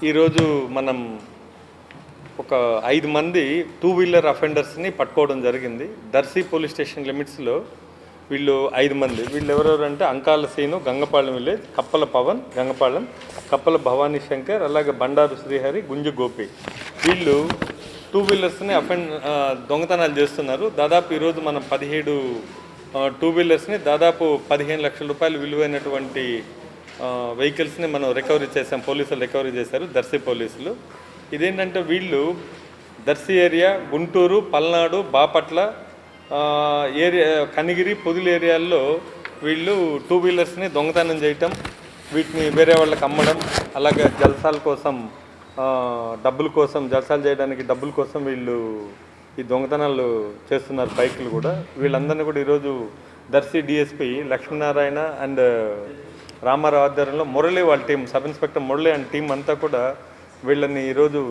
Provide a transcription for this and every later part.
ఈరోజు మనం ఒక 5 మంది 2 వీలర్ అఫెండర్స్ని పట్టుకోవడం జరిగింది. దర్శి పోలీస్ స్టేషన్ లిమిట్స్లో వీళ్ళు 5 మంది. వీళ్ళు ఎవరెవరంటే అంకాల సీను, గంగపాలెం విలేజ్, కప్పల పవన్, గంగపాలెం, కప్పల భవానీ శంకర్, అలాగే బండారు శ్రీహరి, గుంజు గోపి. వీళ్ళు 2 వీలర్స్ని దొంగతనాలు చేస్తున్నారు. దాదాపు ఈరోజు మనం 17 2 వీలర్స్ని దాదాపు 15 లక్షల రూపాయలు విలువైనటువంటి వెహికల్స్ని మనం రికవరీ చేసాం. పోలీసులు రికవరీ చేశారు, దర్శి పోలీసులు. ఇదేంటంటే వీళ్ళు దర్శి ఏరియా, గుంటూరు, పల్నాడు, బాపట్ల ఏరియా, కనిగిరి, పొదిలి ఏరియాల్లో వీళ్ళు 2 వీలర్స్ని దొంగతనం చేయటం, వీటిని వేరే వాళ్ళకి అమ్మడం, అలాగే జల్సాల కోసం డబ్బుల కోసం, జల్సాలు చేయడానికి డబ్బుల కోసం వీళ్ళు ఈ దొంగతనాలు చేస్తున్నారు. బైకులు కూడా వీళ్ళందరినీ కూడా ఈరోజు దర్శి డిఎస్పి లక్ష్మీనారాయణ అండ్ రామారావు ఆధ్వర్యంలో మురళి వాళ్ళ team, sub inspector Murali and team అంతా కూడా వీళ్ళని ఈరోజు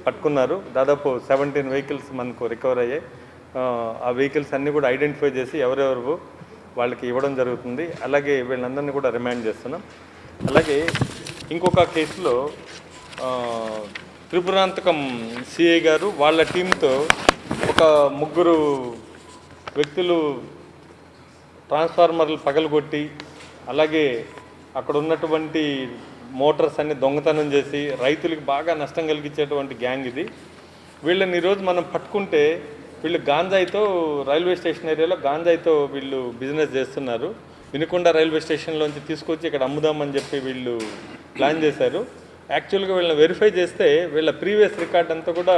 పట్టుకున్నారు. దాదాపు 17 వెహికల్స్ మనకు రికవర్ అయ్యాయి. ఆ వెహికల్స్ అన్నీ కూడా ఐడెంటిఫై చేసి ఎవరెవరు వాళ్ళకి ఇవ్వడం జరుగుతుంది. అలాగే వీళ్ళందరినీ కూడా రిమాండ్ చేస్తున్నాం. అలాగే ఇంకొక కేసులో త్రిపురాంతకం సిఐ గారు వాళ్ళ టీంతో ఒక 3 వ్యక్తులు ట్రాన్స్ఫార్మర్లు పగలగొట్టి, అలాగే అక్కడ ఉన్నటువంటి మోటార్స్ అన్ని దొంగతనం చేసి రైతులకు బాగా నష్టం కలిగించేటువంటి గ్యాంగ్ ఇది. వీళ్ళని ఈరోజు మనం పట్టుకుంటే వీళ్ళు గాంజాయితో రైల్వే స్టేషన్ ఏరియాలో గాంజాయితో వీళ్ళు బిజినెస్ చేస్తున్నారు. వినుకొండ రైల్వే స్టేషన్లోంచి తీసుకొచ్చి ఇక్కడ అమ్ముదామని చెప్పి వీళ్ళు ప్లాన్ చేశారు. యాక్చువల్గా వీళ్ళని వెరిఫై చేస్తే వీళ్ళ ప్రీవియస్ రికార్డ్ అంతా కూడా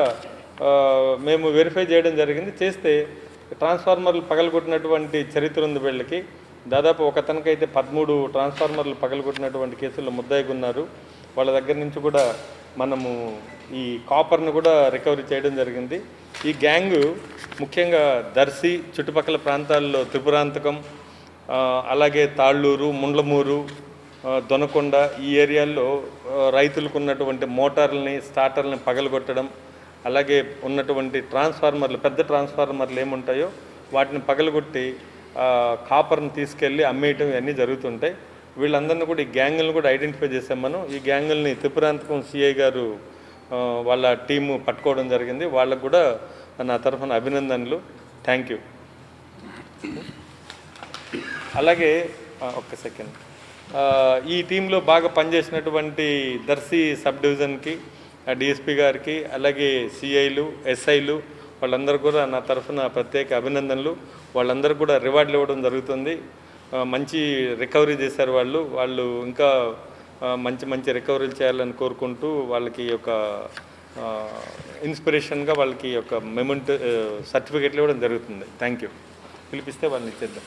మేము వెరిఫై చేయడం జరిగింది. చేస్తే ట్రాన్స్ఫార్మర్లు పగలగొట్టినటువంటి చరిత్ర ఉంది వీళ్ళకి. దాదాపు ఒకతనికైతే 13 ట్రాన్స్ఫార్మర్లు పగలగొట్టినటువంటి కేసుల్లో ముద్దాయిగా ఉన్నారు. వాళ్ళ దగ్గర నుంచి కూడా మనము ఈ కాపర్ను కూడా రికవరీ చేయడం జరిగింది. ఈ గ్యాంగు ముఖ్యంగా దర్శి చుట్టుపక్కల ప్రాంతాల్లో త్రిపురాంతకం, అలాగే తాళ్ళూరు, ముండ్లమూరు, దొనకొండ ఈ ఏరియాల్లో రైతులకు ఉన్నటువంటి మోటార్లని, స్టార్టర్లని పగలగొట్టడం, అలాగే ఉన్నటువంటి ట్రాన్స్ఫార్మర్లు, పెద్ద ట్రాన్స్ఫార్మర్లు ఏముంటాయో వాటిని పగలగొట్టి కాపర్ని తీసుకెళ్ళి అమ్మేయటం ఇవన్నీ జరుగుతుంటాయి. వీళ్ళందరినీ కూడా ఈ గ్యాంగులను కూడా ఐడెంటిఫై చేసాం మనం. ఈ గ్యాంగుల్ని త్రిపురాంతకం సిఐ గారు వాళ్ళ టీము పట్టుకోవడం జరిగింది. వాళ్ళకు కూడా నా తరఫున అభినందనలు. Thank you. అలాగే ఒక్క సెకండ్, ఈ టీంలో బాగా పనిచేసినటువంటి దర్శి సబ్ డివిజన్కి, డిఎస్పీ గారికి, అలాగే సిఐలు, ఎస్ఐలు వాళ్ళందరూ కూడా నా తరఫున ప్రత్యేక అభినందనలు. వాళ్ళందరూ కూడా రివార్డులు ఇవ్వడం జరుగుతుంది. మంచి రికవరీ చేశారు వాళ్ళు ఇంకా మంచి మంచి రికవరీలు చేయాలని కోరుకుంటూ వాళ్ళకి ఒక ఇన్స్పిరేషన్గా వాళ్ళకి ఒక మెమెంట్ సర్టిఫికెట్లు ఇవ్వడం జరుగుతుంది. Thank you. పిలిపిస్తే వాళ్ళని ఇచ్చేద్దాం.